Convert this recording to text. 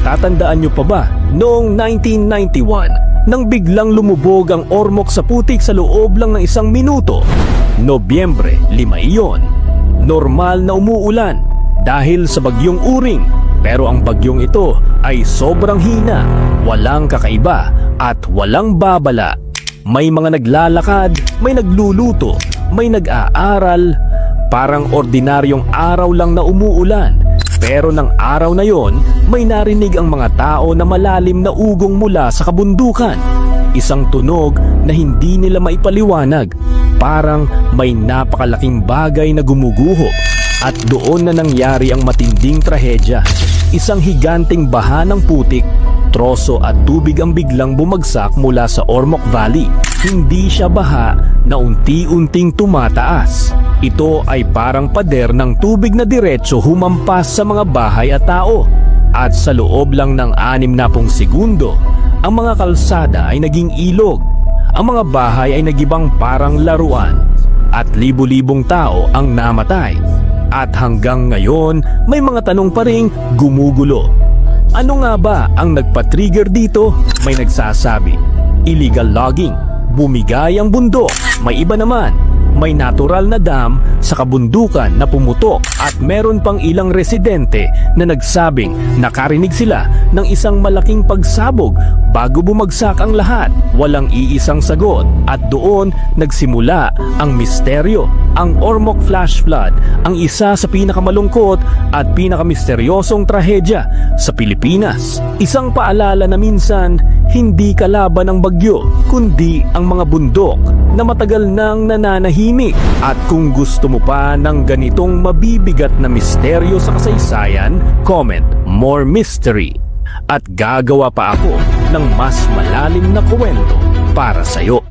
Natatandaan nyo pa ba noong 1991 nang biglang lumubog ang Ormoc sa putik sa loob lang ng 1 minuto? Nobyembre 5 iyon. Normal na umuulan dahil sa bagyong Uring, pero ang bagyong ito ay sobrang hina, walang kakaiba at walang babala. May mga naglalakad, may nagluluto, may nag-aaral, parang ordinaryong araw lang na umuulan. Pero ng araw na yon, may narinig ang mga tao na malalim na ugong mula sa kabundukan. Isang tunog na hindi nila maipaliwanag. Parang may napakalaking bagay na gumuguho. At doon na nangyari ang matinding trahedya. Isang higanting baha ng putik, troso at tubig ang biglang bumagsak mula sa Ormoc Valley. Hindi siya baha na unti-unting tumataas. Ito ay parang pader ng tubig na diretso humampas sa mga bahay at tao. At sa loob lang ng 60 segundo, ang mga kalsada ay naging ilog. Ang mga bahay ay nagibang parang laruan. At libo-libong tao ang namatay. At hanggang ngayon, may mga tanong pa ring gumugulo. Ano nga ba ang nagpa-trigger dito? May nagsasabi, illegal logging, bumigay ang bundok. May iba naman, may natural na dam sa kabundukan na pumutok. At meron pang ilang residente na nagsabing nakarinig sila ng isang malaking pagsabog bago bumagsak ang lahat. Walang iisang sagot at doon nagsimula ang misteryo. Ang Ormoc Flash Flood ang isa sa pinakamalungkot at pinakamisteryosong trahedya sa Pilipinas. Isang paalala na minsan hindi kalaban ang bagyo kundi ang mga bundok na matagal nang nananahimik. At kung gusto mo pa ng ganitong mabibigat na misteryo sa kasaysayan, comment more mystery. At gagawa pa ako ng mas malalim na kwento para sa'yo.